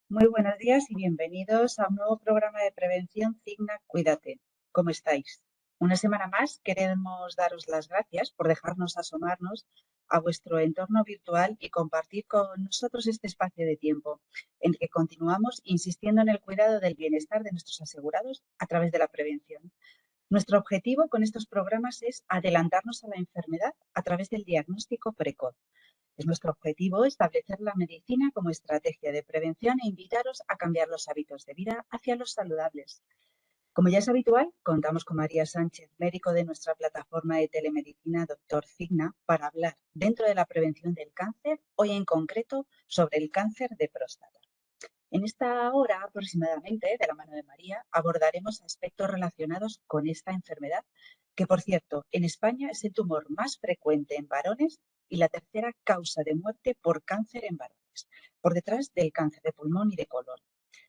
Muy buenos días y bienvenidos a un nuevo programa de prevención Cigna Cuídate. ¿Cómo estáis? Una semana más queremos daros las gracias por dejarnos asomarnos a vuestro entorno virtual y compartir con nosotros este espacio de tiempo en el que continuamos insistiendo en el cuidado del bienestar de nuestros asegurados a través de la prevención. Nuestro objetivo con estos programas es adelantarnos a la enfermedad a través del diagnóstico precoz. Es nuestro objetivo establecer la medicina como estrategia de prevención e invitaros a cambiar los hábitos de vida hacia los saludables. Como ya es habitual, contamos con María Sánchez, médico de nuestra plataforma de telemedicina Doctor Cigna, para hablar dentro de la prevención del cáncer, hoy en concreto sobre el cáncer de próstata. En esta hora aproximadamente, de la mano de María, abordaremos aspectos relacionados con esta enfermedad, que por cierto, en España es el tumor más frecuente en varones y la tercera causa de muerte por cáncer en varones, por detrás del cáncer de pulmón y de colon.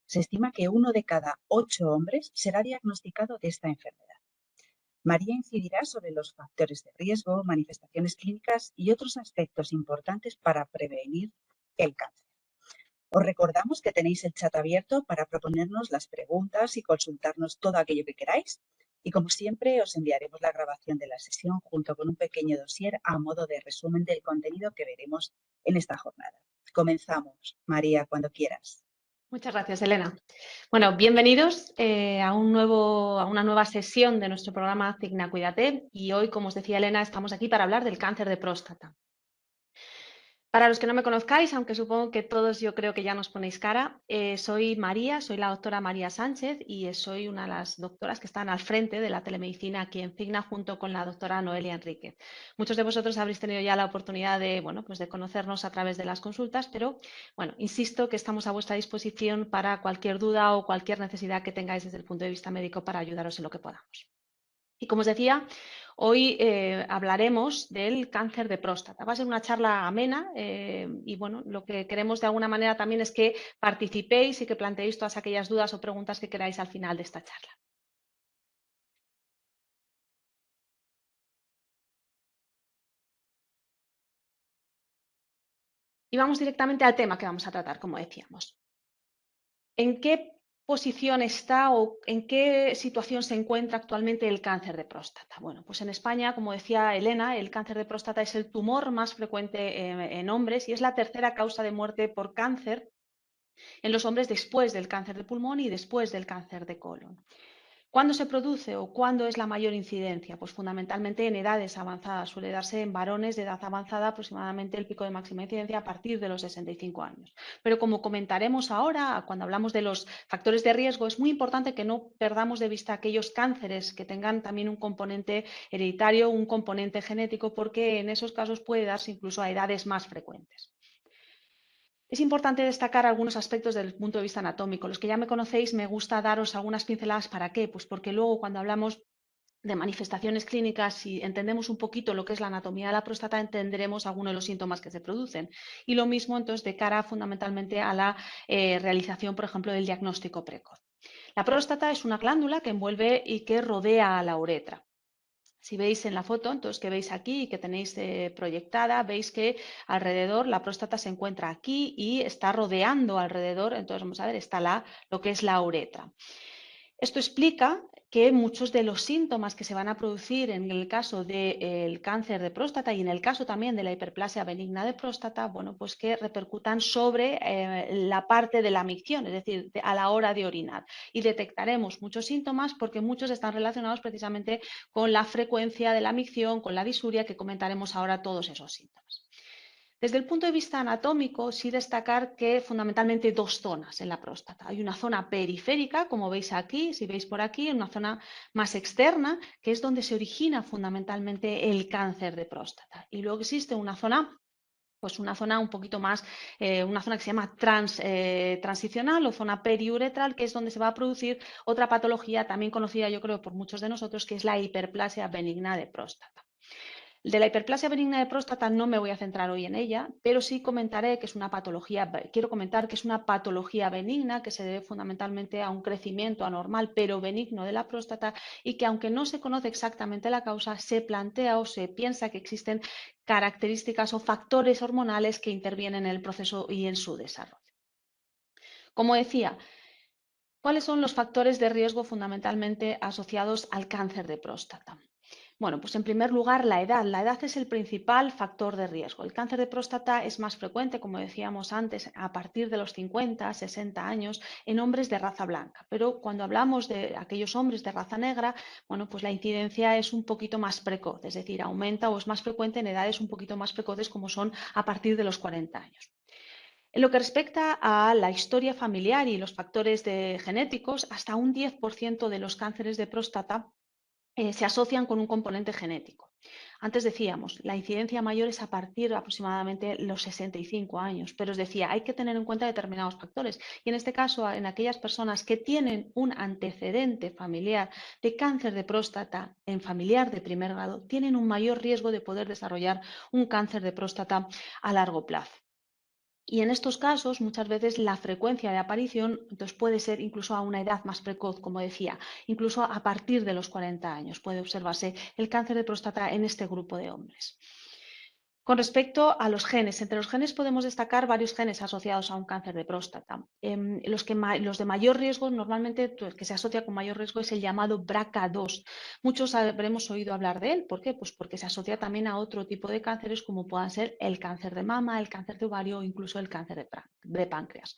Se estima que 1 de cada 8 hombres será diagnosticado de esta enfermedad. María incidirá sobre los factores de riesgo, manifestaciones clínicas y otros aspectos importantes para prevenir el cáncer. Os recordamos que tenéis el chat abierto para proponernos las preguntas y consultarnos todo aquello que queráis. Y como siempre, os enviaremos la grabación de la sesión junto con un pequeño dossier a modo de resumen del contenido que veremos en esta jornada. Comenzamos. María, cuando quieras. Muchas gracias, Elena. Bueno, bienvenidos a una nueva sesión de nuestro programa Cigna Cuídate. Y hoy, como os decía Elena, estamos aquí para hablar del cáncer de próstata. Para los que no me conozcáis, aunque supongo que todos yo creo que ya nos ponéis cara, soy María, soy la doctora María Sánchez y soy una de las doctoras que están al frente de la telemedicina aquí en Cigna junto con la doctora Noelia Enríquez. Muchos de vosotros habréis tenido ya la oportunidad de, pues de conocernos a través de las consultas, pero bueno, insisto que estamos a vuestra disposición para cualquier duda o cualquier necesidad que tengáis desde el punto de vista médico para ayudaros en lo que podamos. Y como os decía, hoy hablaremos del cáncer de próstata. Va a ser una charla amena y bueno, lo que queremos de alguna manera también es que participéis y que planteéis todas aquellas dudas o preguntas que queráis al final de esta charla. Y vamos directamente al tema que vamos a tratar, como decíamos. ¿En qué posición está o en qué situación se encuentra actualmente el cáncer de próstata? Bueno, pues en España, como decía Elena, el cáncer de próstata es el tumor más frecuente en hombres y es la tercera causa de muerte por cáncer en los hombres después del cáncer de pulmón y después del cáncer de colon. ¿Cuándo se produce o cuándo es la mayor incidencia? Pues fundamentalmente en edades avanzadas. Suele darse en varones de edad avanzada aproximadamente el pico de máxima incidencia a partir de los 65 años. Pero como comentaremos ahora, cuando hablamos de los factores de riesgo, es muy importante que no perdamos de vista aquellos cánceres que tengan también un componente hereditario, un componente genético, porque en esos casos puede darse incluso a edades más frecuentes. Es importante destacar algunos aspectos desde el punto de vista anatómico. Los que ya me conocéis, me gusta daros algunas pinceladas. ¿Para qué? Pues porque luego cuando hablamos de manifestaciones clínicas, si entendemos un poquito lo que es la anatomía de la próstata, entenderemos algunos de los síntomas que se producen. Y lo mismo entonces de cara fundamentalmente a la realización, por ejemplo, del diagnóstico precoz. La próstata es una glándula que envuelve y que rodea a la uretra. Si veis en la foto, entonces que veis aquí y que tenéis proyectada, veis que alrededor la próstata se encuentra aquí y está rodeando alrededor, entonces vamos a ver, está lo que es la uretra. Esto explica que muchos de los síntomas que se van a producir en el caso del cáncer de próstata y en el caso también de la hiperplasia benigna de próstata, bueno, pues que repercutan sobre la parte de la micción, es decir, a la hora de orinar. Y detectaremos muchos síntomas porque muchos están relacionados precisamente con la frecuencia de la micción, con la disuria, que comentaremos ahora todos esos síntomas. Desde el punto de vista anatómico, sí destacar que fundamentalmente dos zonas en la próstata. Hay una zona periférica, como veis aquí, si veis por aquí, una zona más externa, que es donde se origina fundamentalmente el cáncer de próstata. Y luego existe una zona, pues una zona un poquito más, una zona que se llama transicional o zona periuretral, que es donde se va a producir otra patología también conocida, yo creo, por muchos de nosotros, que es la hiperplasia benigna de próstata. De la hiperplasia benigna de próstata no me voy a centrar hoy en ella, pero sí comentaré que es una patología, quiero comentar que es una patología benigna que se debe fundamentalmente a un crecimiento anormal pero benigno de la próstata y que aunque no se conoce exactamente la causa, se plantea o se piensa que existen características o factores hormonales que intervienen en el proceso y en su desarrollo. Como decía, ¿cuáles son los factores de riesgo fundamentalmente asociados al cáncer de próstata? Bueno, pues en primer lugar, la edad. La edad es el principal factor de riesgo. El cáncer de próstata es más frecuente, como decíamos antes, a partir de los 50, 60 años en hombres de raza blanca. Pero cuando hablamos de aquellos hombres de raza negra, bueno, pues la incidencia es un poquito más precoz, es decir, aumenta o es más frecuente en edades un poquito más precoces como son a partir de los 40 años. En lo que respecta a la historia familiar y los factores genéticos, hasta un 10% de los cánceres de próstata se asocian con un componente genético. Antes decíamos, la incidencia mayor es a partir de aproximadamente los 65 años, pero os decía, hay que tener en cuenta determinados factores. Y en este caso, en aquellas personas que tienen un antecedente familiar de cáncer de próstata en familiar de primer grado, tienen un mayor riesgo de poder desarrollar un cáncer de próstata a largo plazo. Y en estos casos, muchas veces la frecuencia de aparición entonces, puede ser incluso a una edad más precoz, como decía, incluso a partir de los 40 años puede observarse el cáncer de próstata en este grupo de hombres. Con respecto a los genes, entre los genes podemos destacar varios genes asociados a un cáncer de próstata. Los de mayor riesgo, normalmente el que se asocia con mayor riesgo es el llamado BRCA2. Muchos habremos oído hablar de él. ¿Por qué? Pues porque se asocia también a otro tipo de cánceres como puedan ser el cáncer de mama, el cáncer de ovario o incluso el cáncer de páncreas.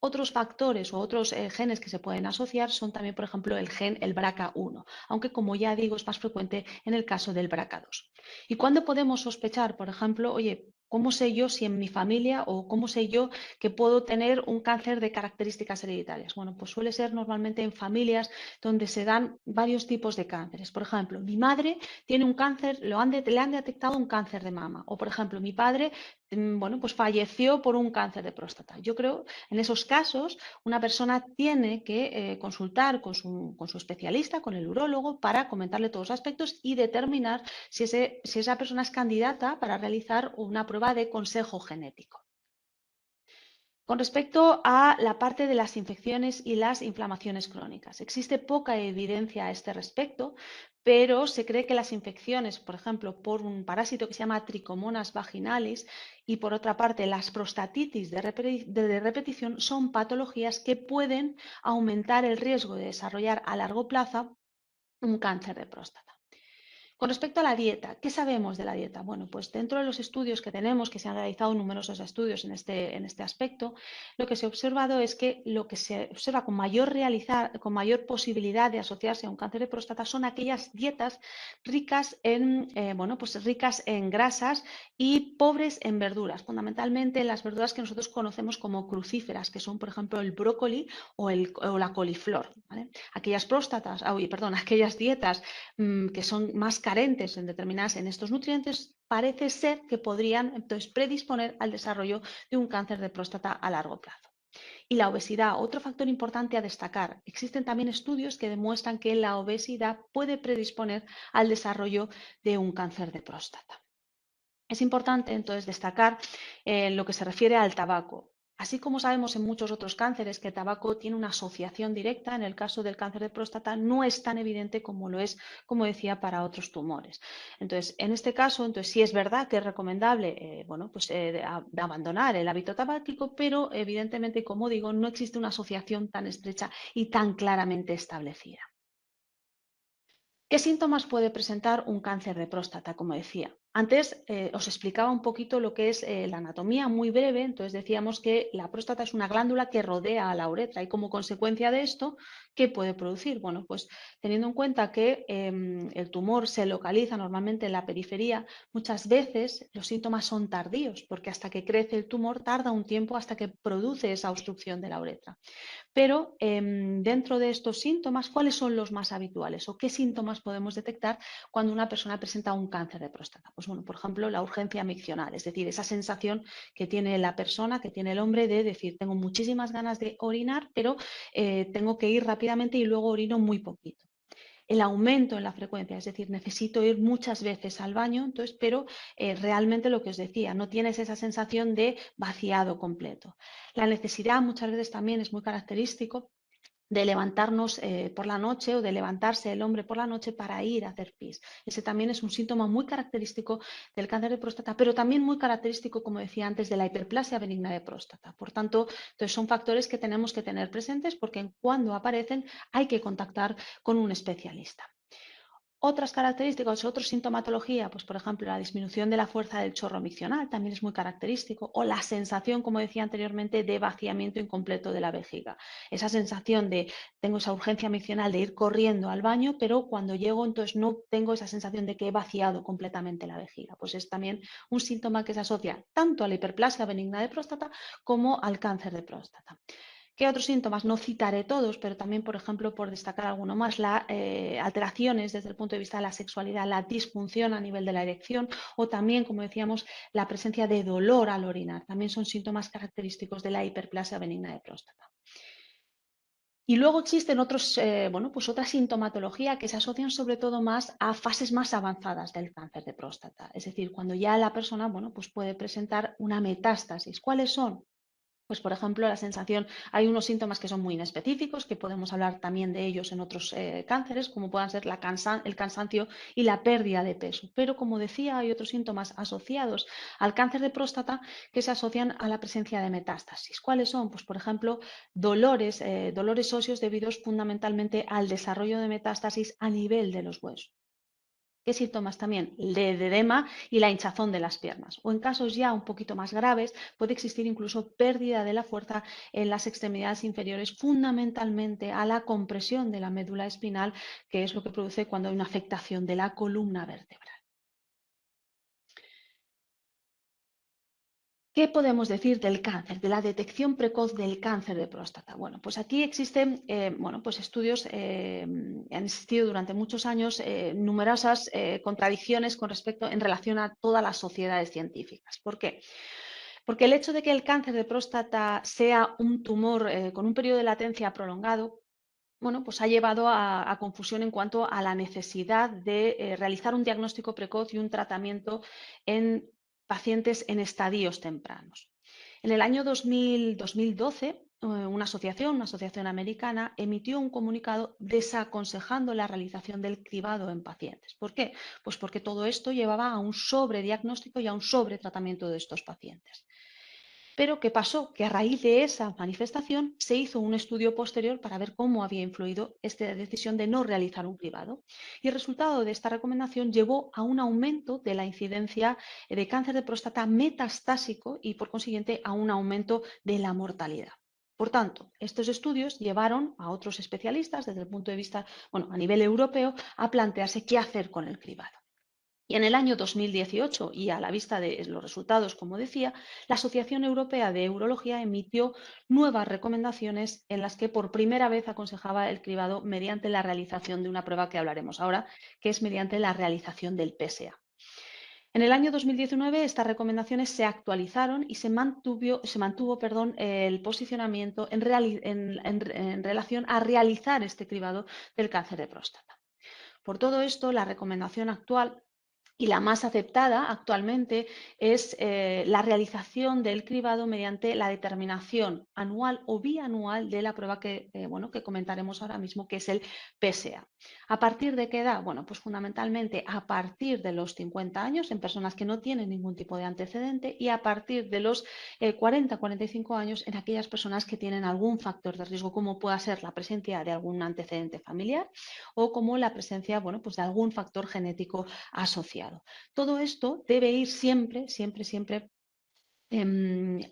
Otros factores o otros genes que se pueden asociar son también, por ejemplo, el BRCA1, aunque como ya digo es más frecuente en el caso del BRCA2. ¿Y cuándo podemos sospechar, por ejemplo, oye, cómo sé yo si en mi familia o cómo sé yo que puedo tener un cáncer de características hereditarias? Bueno, pues suele ser normalmente en familias donde se dan varios tipos de cánceres. Por ejemplo, mi madre tiene un cáncer, le han detectado un cáncer de mama. O, por ejemplo, mi padre, bueno, pues falleció por un cáncer de próstata. Yo creo, en esos casos, una persona tiene que consultar con su especialista, con el urólogo, para comentarle todos los aspectos y determinar si esa persona es candidata para realizar una prueba de consejo genético. Con respecto a la parte de las infecciones y las inflamaciones crónicas, existe poca evidencia a este respecto, pero se cree que las infecciones, por ejemplo, por un parásito que se llama Trichomonas vaginalis y por otra parte las prostatitis de repetición son patologías que pueden aumentar el riesgo de desarrollar a largo plazo un cáncer de próstata. Con respecto a la dieta, ¿qué sabemos de la dieta? Bueno, pues dentro de los estudios que tenemos, que se han realizado numerosos estudios en este aspecto, lo que se ha observado es que lo que se observa con mayor posibilidad de asociarse a un cáncer de próstata son aquellas dietas ricas bueno, pues ricas en grasas y pobres en verduras, fundamentalmente las verduras que nosotros conocemos como crucíferas, que son, por ejemplo, el brócoli o la coliflor. ¿Vale? Aquellas aquellas dietas que son más carentes en estos nutrientes, parece ser que podrían entonces predisponer al desarrollo de un cáncer de próstata a largo plazo. Y la obesidad, otro factor importante a destacar. Existen también estudios que demuestran que la obesidad puede predisponer al desarrollo de un cáncer de próstata. Es importante entonces destacar lo que se refiere al tabaco. Así como sabemos en muchos otros cánceres que el tabaco tiene una asociación directa, en el caso del cáncer de próstata no es tan evidente como lo es, como decía, para otros tumores. Entonces, en este caso, entonces sí es verdad que es recomendable bueno, pues, de abandonar el hábito tabáquico, pero evidentemente, como digo, no existe una asociación tan estrecha y tan claramente establecida. ¿Qué síntomas puede presentar un cáncer de próstata? Como decía, antes os explicaba un poquito lo que es la anatomía muy breve, entonces decíamos que la próstata es una glándula que rodea a la uretra y como consecuencia de esto, ¿qué puede producir? Bueno, pues teniendo en cuenta que el tumor se localiza normalmente en la periferia, muchas veces los síntomas son tardíos, porque hasta que crece el tumor tarda un tiempo hasta que produce esa obstrucción de la uretra. Pero dentro de estos síntomas, ¿cuáles son los más habituales o qué síntomas podemos detectar cuando una persona presenta un cáncer de próstata? Pues bueno, por ejemplo, la urgencia miccional, es decir, esa sensación que tiene la persona, que tiene el hombre de decir, tengo muchísimas ganas de orinar, pero tengo que ir rápidamente y luego orino muy poquito. El aumento en la frecuencia, es decir, necesito ir muchas veces al baño, entonces, pero realmente lo que os decía, no tienes esa sensación de vaciado completo. La necesidad muchas veces también es muy característico de levantarnos por la noche o de levantarse el hombre por la noche para ir a hacer pis. Ese también es un síntoma muy característico del cáncer de próstata, pero también muy característico, como decía antes, de la hiperplasia benigna de próstata. Por tanto, entonces son factores que tenemos que tener presentes porque cuando aparecen hay que contactar con un especialista. Otras características, otra sintomatología, pues por ejemplo la disminución de la fuerza del chorro miccional también es muy característico, o la sensación, como decía anteriormente, de vaciamiento incompleto de la vejiga. Esa sensación de tengo esa urgencia miccional de ir corriendo al baño, pero cuando llego entonces no tengo esa sensación de que he vaciado completamente la vejiga. Pues es también un síntoma que se asocia tanto a la hiperplasia benigna de próstata como al cáncer de próstata. ¿Qué otros síntomas? No citaré todos, pero también, por ejemplo, por destacar alguno más, las alteraciones desde el punto de vista de la sexualidad, la disfunción a nivel de la erección o también, como decíamos, la presencia de dolor al orinar. También son síntomas característicos de la hiperplasia benigna de próstata. Y luego existen otros, pues otra sintomatología que se asocian sobre todo más a fases más avanzadas del cáncer de próstata. Es decir, cuando ya la persona, pues puede presentar una metástasis. ¿Cuáles son? Pues, por ejemplo, la sensación, hay unos síntomas que son muy inespecíficos, que podemos hablar también de ellos en otros cánceres, como puedan ser el cansancio y la pérdida de peso. Pero, como decía, hay otros síntomas asociados al cáncer de próstata que se asocian a la presencia de metástasis. ¿Cuáles son? Pues, por ejemplo, dolores óseos debidos fundamentalmente al desarrollo de metástasis a nivel de los huesos. ¿Qué síntomas también? El de edema y la hinchazón de las piernas. O en casos ya un poquito más graves, puede existir incluso pérdida de la fuerza en las extremidades inferiores, fundamentalmente a la compresión de la médula espinal, que es lo que produce cuando hay una afectación de la columna vertebral. ¿Qué podemos decir del cáncer, de la detección precoz del cáncer de próstata? Bueno, pues aquí existen pues estudios, han existido durante muchos años numerosas contradicciones con respecto en relación a todas las sociedades científicas. ¿Por qué? Porque el hecho de que el cáncer de próstata sea un tumor con un periodo de latencia prolongado, pues ha llevado a confusión en cuanto a la necesidad de realizar un diagnóstico precoz y un tratamiento en pacientes en estadios tempranos. En el año 2012, una asociación americana, emitió un comunicado desaconsejando la realización del cribado en pacientes. ¿Por qué? Pues porque todo esto llevaba a un sobrediagnóstico y a un sobretratamiento de estos pacientes. Pero ¿qué pasó? Que a raíz de esa manifestación se hizo un estudio posterior para ver cómo había influido esta decisión de no realizar un cribado. Y el resultado de esta recomendación llevó a un aumento de la incidencia de cáncer de próstata metastásico y, por consiguiente, a un aumento de la mortalidad. Por tanto, estos estudios llevaron a otros especialistas, desde el punto de vista, a nivel europeo, a plantearse qué hacer con el cribado. Y en el año 2018, y a la vista de los resultados, como decía, la Asociación Europea de Urología emitió nuevas recomendaciones en las que por primera vez aconsejaba el cribado mediante la realización de una prueba que hablaremos ahora, que es mediante la realización del PSA. En el año 2019 estas recomendaciones se actualizaron y se mantuvo el posicionamiento en relación a realizar este cribado del cáncer de próstata. Por todo esto, la recomendación actual y la más aceptada actualmente es la realización del cribado mediante la determinación anual o bianual de la prueba que comentaremos ahora mismo, que es el PSA. ¿A partir de qué edad? Bueno, pues fundamentalmente a partir de los 50 años en personas que no tienen ningún tipo de antecedente y a partir de los 40-45 años en aquellas personas que tienen algún factor de riesgo, como pueda ser la presencia de algún antecedente familiar o como la presencia pues de algún factor genético asociado. Todo esto debe ir siempre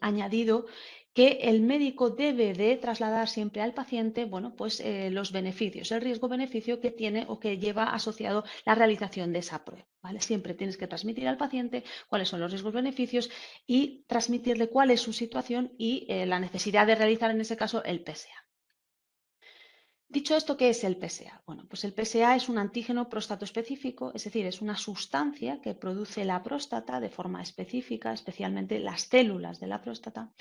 añadido que el médico debe de trasladar siempre al paciente los beneficios, el riesgo-beneficio que tiene o que lleva asociado la realización de esa prueba. ¿Vale? Siempre tienes que transmitir al paciente cuáles son los riesgos-beneficios y transmitirle cuál es su situación y la necesidad de realizar en ese caso el PSA. Dicho esto, ¿qué es el PSA? Bueno, pues el PSA es un antígeno próstato-específico, es decir, es una sustancia que produce la próstata de forma específica, especialmente las células de la próstata,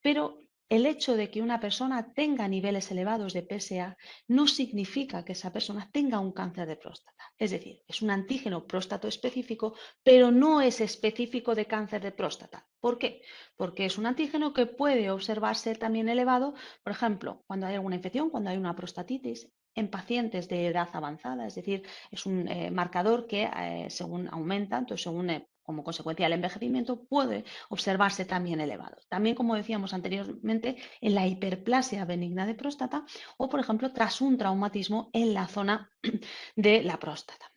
pero el hecho de que una persona tenga niveles elevados de PSA no significa que esa persona tenga un cáncer de próstata. Es decir, es un antígeno próstato específico, pero no es específico de cáncer de próstata. ¿Por qué? Porque es un antígeno que puede observarse también elevado, por ejemplo, cuando hay alguna infección, cuando hay una prostatitis, en pacientes de edad avanzada, es decir, es un marcador que según aumenta, entonces según como consecuencia del envejecimiento, puede observarse también elevado. También, como decíamos anteriormente, en la hiperplasia benigna de próstata o, por ejemplo, tras un traumatismo en la zona de la próstata.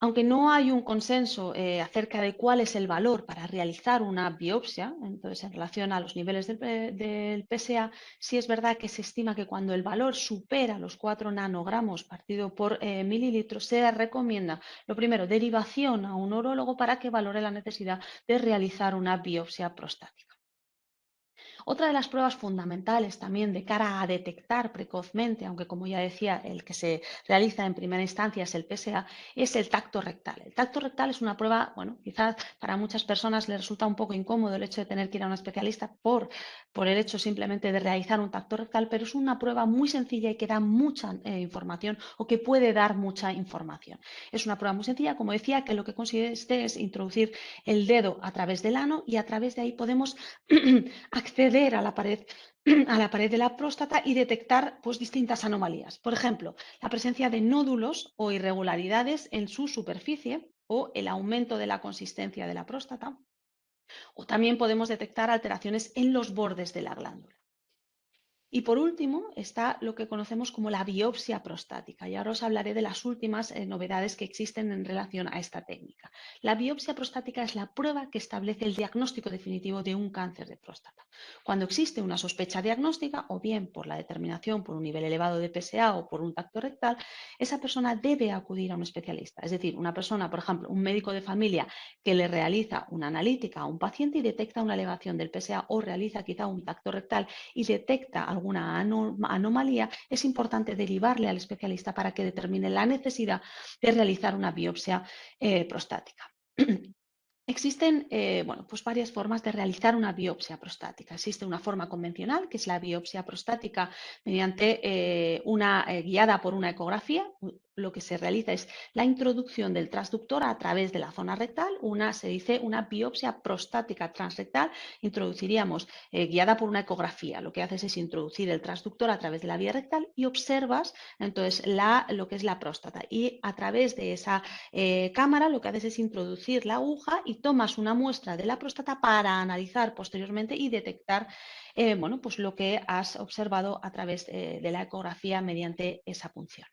Aunque no hay un consenso acerca de cuál es el valor para realizar una biopsia, entonces en relación a los niveles del PSA, sí es verdad que se estima que cuando el valor supera los 4 nanogramos partido por mililitro, se recomienda, lo primero, derivación a un urólogo para que valore la necesidad de realizar una biopsia prostática. Otra de las pruebas fundamentales también de cara a detectar precozmente, aunque como ya decía, el que se realiza en primera instancia es el PSA, es el tacto rectal. El tacto rectal es una prueba, bueno, quizás para muchas personas les resulta un poco incómodo el hecho de tener que ir a un especialista por el hecho simplemente de realizar un tacto rectal, pero es una prueba muy sencilla y que da mucha información o que puede dar mucha información. Es una prueba muy sencilla, como decía, que lo que consiste es introducir el dedo a través del ano y a través de ahí podemos acceder a la pared, a la pared de la próstata y detectar pues, distintas anomalías. Por ejemplo, la presencia de nódulos o irregularidades en su superficie o el aumento de la consistencia de la próstata. O también podemos detectar alteraciones en los bordes de la glándula. Y por último está lo que conocemos como la biopsia prostática. Y ahora os hablaré de las últimas novedades que existen en relación a esta técnica. La biopsia prostática es la prueba que establece el diagnóstico definitivo de un cáncer de próstata. Cuando existe una sospecha diagnóstica, o bien por la determinación por un nivel elevado de PSA o por un tacto rectal, esa persona debe acudir a un especialista. Es decir, una persona, por ejemplo, un médico de familia que le realiza una analítica a un paciente y detecta una elevación del PSA o realiza quizá un tacto rectal y detecta alguna anomalía, es importante derivarle al especialista para que determine la necesidad de realizar una biopsia prostática. Existen bueno, pues varias formas de realizar una biopsia prostática. Existe una forma convencional, que es la biopsia prostática mediante una guiada por una ecografía. Lo que se realiza es la introducción del transductor a través de la zona rectal. Se dice una biopsia prostática transrectal. Introduciríamos guiada por una ecografía. Lo que haces es introducir el transductor a través de la vía rectal y observas entonces lo que es la próstata. Y a través de esa cámara lo que haces es introducir la aguja y tomas una muestra de la próstata para analizar posteriormente y detectar bueno, pues lo que has observado a través de la ecografía mediante esa punción.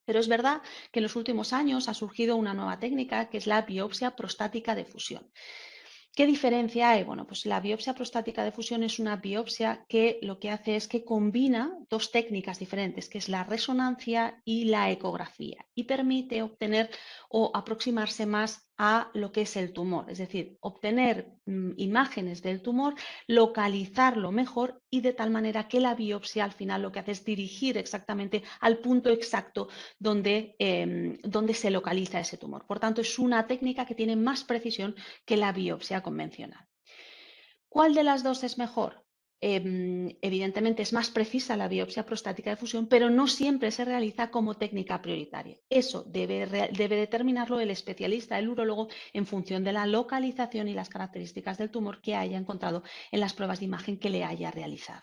Pero es verdad que en los últimos años ha surgido una nueva técnica que es la biopsia prostática de fusión. ¿Qué diferencia hay? Bueno, pues la biopsia prostática de fusión es una biopsia que lo que hace es que combina dos técnicas diferentes, que es la resonancia y la ecografía, y permite obtener o aproximarse más a lo que es el tumor, es decir, obtener imágenes del tumor, localizarlo mejor y de tal manera que la biopsia al final lo que hace es dirigir exactamente al punto exacto donde se localiza ese tumor. Por tanto, es una técnica que tiene más precisión que la biopsia convencional. ¿Cuál de las dos es mejor? Evidentemente es más precisa la biopsia prostática de fusión, pero no siempre se realiza como técnica prioritaria. Eso debe determinarlo el especialista, el urólogo, en función de la localización y las características del tumor que haya encontrado en las pruebas de imagen que le haya realizado.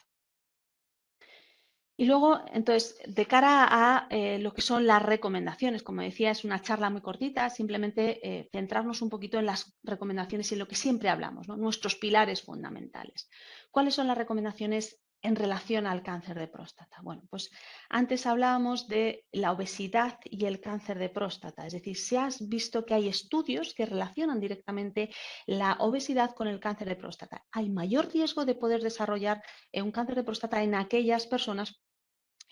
Y luego, entonces, de cara a lo que son las recomendaciones, como decía, es una charla muy cortita, simplemente centrarnos un poquito en las recomendaciones y en lo que siempre hablamos, ¿no? Nuestros pilares fundamentales. ¿Cuáles son las recomendaciones en relación al cáncer de próstata? Bueno, pues antes hablábamos de la obesidad y el cáncer de próstata, es decir, se has visto que hay estudios que relacionan directamente la obesidad con el cáncer de próstata. Hay mayor riesgo de poder desarrollar un cáncer de próstata en aquellas personas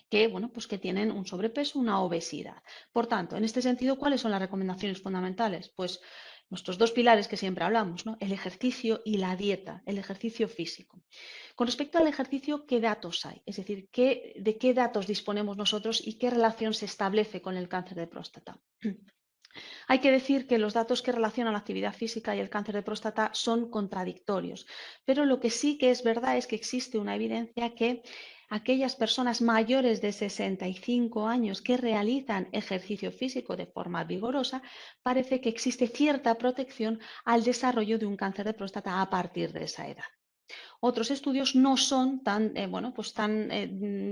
que, bueno, pues que tienen un sobrepeso, una obesidad. Por tanto, en este sentido, ¿cuáles son las recomendaciones fundamentales? Pues nuestros dos pilares que siempre hablamos, ¿no? El ejercicio y la dieta, el ejercicio físico. Con respecto al ejercicio, ¿qué datos hay? Es decir, ¿de qué datos disponemos nosotros y qué relación se establece con el cáncer de próstata? Hay que decir que los datos que relacionan la actividad física y el cáncer de próstata son contradictorios, pero lo que sí que es verdad es que existe una evidencia que aquellas personas mayores de 65 años que realizan ejercicio físico de forma vigorosa, parece que existe cierta protección al desarrollo de un cáncer de próstata a partir de esa edad. Otros estudios no son tan,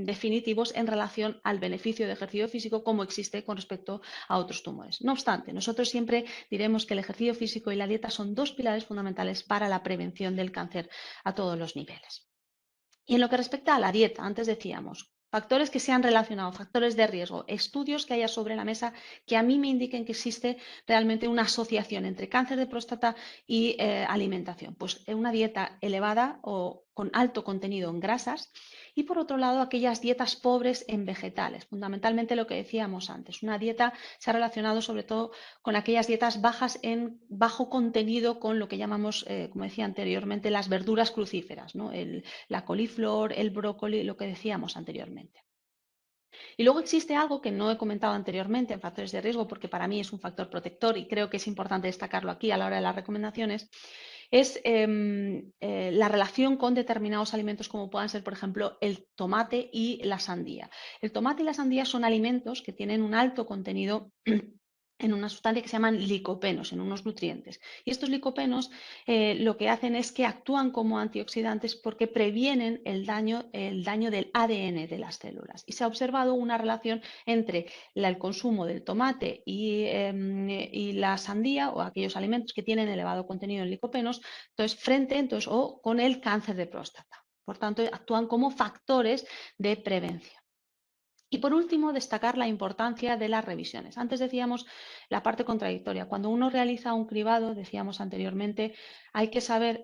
definitivos en relación al beneficio de ejercicio físico como existe con respecto a otros tumores. No obstante, nosotros siempre diremos que el ejercicio físico y la dieta son dos pilares fundamentales para la prevención del cáncer a todos los niveles. Y en lo que respecta a la dieta, antes decíamos, factores que se han relacionado, factores de riesgo, estudios que haya sobre la mesa que a mí me indiquen que existe realmente una asociación entre cáncer de próstata y alimentación. Pues una dieta elevada o con alto contenido en grasas y por otro lado aquellas dietas pobres en vegetales, fundamentalmente lo que decíamos antes. Una dieta se ha relacionado sobre todo con aquellas dietas bajas en bajo contenido con lo que llamamos, como decía anteriormente, las verduras crucíferas, ¿no? La coliflor, el brócoli, lo que decíamos anteriormente. Y luego existe algo que no he comentado anteriormente en factores de riesgo, porque para mí es un factor protector y creo que es importante destacarlo aquí a la hora de las recomendaciones, es la relación con determinados alimentos como puedan ser, por ejemplo, el tomate y la sandía. El tomate y la sandía son alimentos que tienen un alto contenido en una sustancia que se llaman licopenos, en unos nutrientes. Y estos licopenos lo que hacen es que actúan como antioxidantes porque previenen el daño del ADN de las células. Y se ha observado una relación entre el consumo del tomate y la sandía o aquellos alimentos que tienen elevado contenido en licopenos, o con el cáncer de próstata. Por tanto, actúan como factores de prevención. Y por último, destacar la importancia de las revisiones. Antes decíamos la parte contradictoria. Cuando uno realiza un cribado, decíamos anteriormente, hay que saber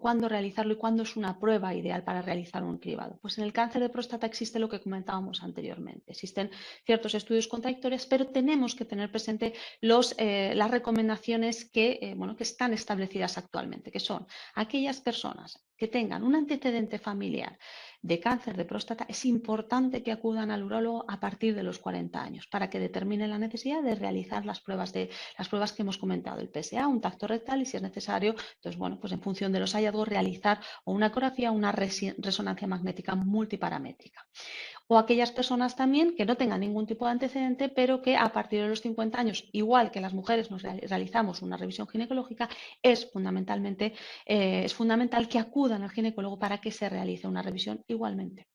cuándo realizarlo y cuándo es una prueba ideal para realizar un cribado. Pues en el cáncer de próstata existe lo que comentábamos anteriormente. Existen ciertos estudios contradictorios, pero tenemos que tener presente las recomendaciones que están establecidas actualmente, que son aquellas personas que tengan un antecedente familiar de cáncer de próstata, es importante que acudan al urólogo a partir de los 40 años para que determine la necesidad de realizar las pruebas que hemos comentado, el PSA, un tacto rectal y si es necesario, entonces, pues en función de los hallazgos realizar o una ecografía o una resonancia magnética multiparamétrica. O aquellas personas también que no tengan ningún tipo de antecedente, pero que a partir de los 50 años, igual que las mujeres nos realizamos una revisión ginecológica, es fundamental que acudan al ginecólogo para que se realice una revisión igualmente.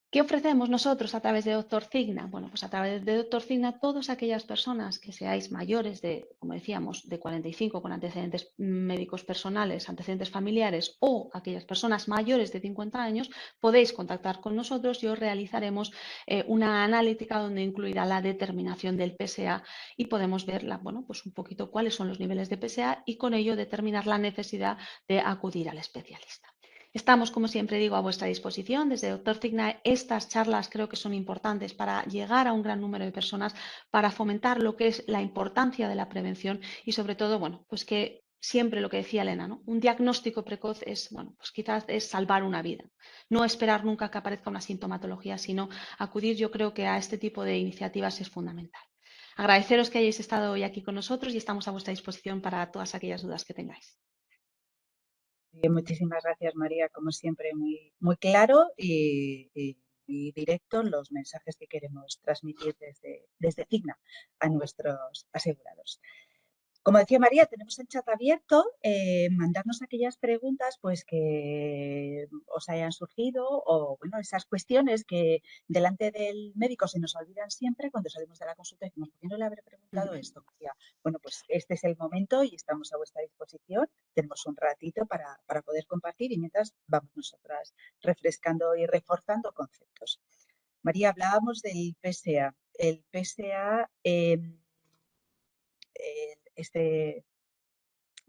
¿Qué ofrecemos nosotros a través de Doctor Cigna? Bueno, pues a través de Doctor Cigna, todas aquellas personas que seáis mayores de, como decíamos, de 45 con antecedentes médicos personales, antecedentes familiares o aquellas personas mayores de 50 años, podéis contactar con nosotros y os realizaremos una analítica donde incluirá la determinación del PSA y podemos ver pues un poquito cuáles son los niveles de PSA y con ello determinar la necesidad de acudir al especialista. Estamos, como siempre digo, a vuestra disposición. Desde Doctor Cigna, estas charlas creo que son importantes para llegar a un gran número de personas, para fomentar lo que es la importancia de la prevención y sobre todo, pues que siempre lo que decía Elena, ¿no? Un diagnóstico precoz es, pues quizás es salvar una vida. No esperar nunca que aparezca una sintomatología, sino acudir, yo creo que a este tipo de iniciativas es fundamental. Agradeceros que hayáis estado hoy aquí con nosotros y estamos a vuestra disposición para todas aquellas dudas que tengáis. Muchísimas gracias, María. Como siempre, muy, muy claro y directo los mensajes que queremos transmitir desde Cigna a nuestros asegurados. Como decía María, tenemos el chat abierto, mandarnos aquellas preguntas pues que os hayan surgido o bueno, esas cuestiones que delante del médico se nos olvidan siempre cuando salimos de la consulta y decimos, ¿por qué no le habré preguntado esto? María? Bueno, pues este es el momento y estamos a vuestra disposición. Tenemos un ratito para poder compartir y mientras vamos nosotras refrescando y reforzando conceptos. María, hablábamos del PSA. El PSA, este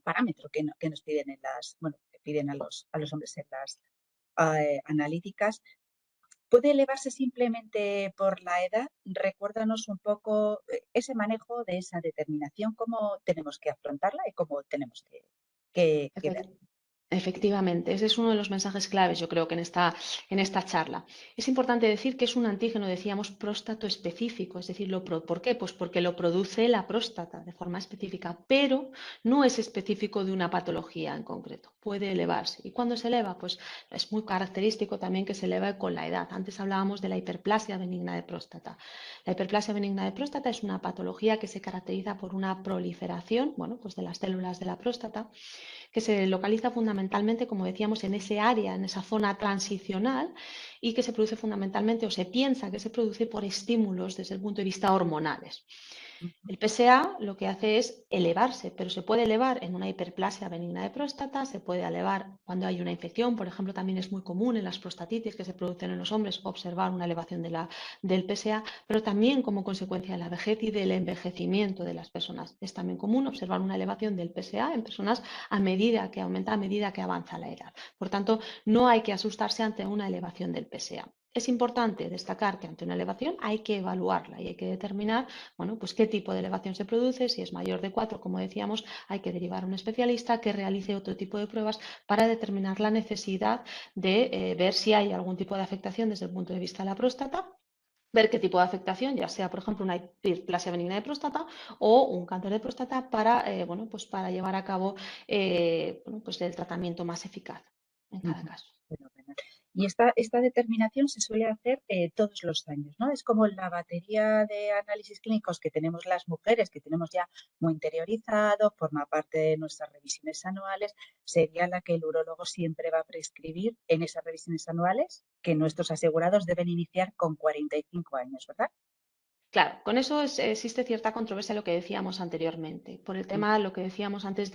parámetro que nos piden que piden a los hombres en las analíticas, ¿puede elevarse simplemente por la edad? Recuérdanos un poco ese manejo de esa determinación, cómo tenemos que afrontarla y cómo tenemos que verla. Efectivamente, ese es uno de los mensajes claves, yo creo que en esta charla. Es importante decir que es un antígeno, decíamos, próstato específico, es decir, ¿por qué? Pues porque lo produce la próstata de forma específica, pero no es específico de una patología en concreto, puede elevarse. ¿Y cuando se eleva? Pues es muy característico también que se eleve con la edad. Antes hablábamos de la hiperplasia benigna de próstata. La hiperplasia benigna de próstata es una patología que se caracteriza por una proliferación, bueno, pues de las células de la próstata que se localiza fundamentalmente, como decíamos, en ese área, en esa zona transicional y que se produce fundamentalmente o se piensa que se produce por estímulos desde el punto de vista hormonales. Ujú. El PSA lo que hace es elevarse, pero se puede elevar en una hiperplasia benigna de próstata, se puede elevar cuando hay una infección, por ejemplo, también es muy común en las prostatitis que se producen en los hombres observar una elevación del PSA, pero también como consecuencia de la vejez y del envejecimiento de las personas. Es también común observar una elevación del PSA en personas a medida que aumenta, a medida que avanza la edad. Por tanto, no hay que asustarse ante una elevación del PSA. Es importante destacar que ante una elevación hay que evaluarla y hay que determinar, bueno, pues qué tipo de elevación se produce. Si es mayor de 4, como decíamos, hay que derivar a un especialista que realice otro tipo de pruebas para determinar la necesidad de ver si hay algún tipo de afectación desde el punto de vista de la próstata, ver qué tipo de afectación, ya sea, por ejemplo, una hiperplasia benigna de próstata o un cáncer de próstata para, bueno, pues para llevar a cabo bueno, pues el tratamiento más eficaz en cada Ujú. caso. Fenomenal. Y esta determinación se suele hacer todos los años, ¿no? Es como la batería de análisis clínicos que tenemos las mujeres, que tenemos ya muy interiorizado, forma parte de nuestras revisiones anuales, sería la que el urólogo siempre va a prescribir en esas revisiones anuales que nuestros asegurados deben iniciar con 45 años, ¿verdad? Claro, con eso existe cierta controversia lo que decíamos anteriormente. Por el tema, lo que decíamos antes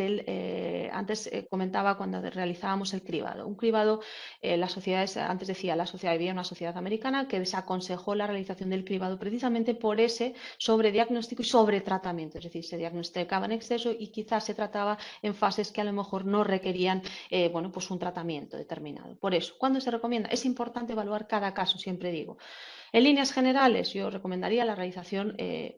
antes comentaba cuando realizábamos el cribado. Un cribado, las sociedades, antes decía, la sociedad había una sociedad americana que desaconsejó la realización del cribado precisamente por ese sobrediagnóstico y sobretratamiento. Es decir, se diagnosticaba en exceso y quizás se trataba en fases que a lo mejor no requerían, bueno, pues un tratamiento determinado. Por eso, ¿cuándo se recomienda? Es importante evaluar cada caso, siempre digo. En líneas generales, yo recomendaría la realización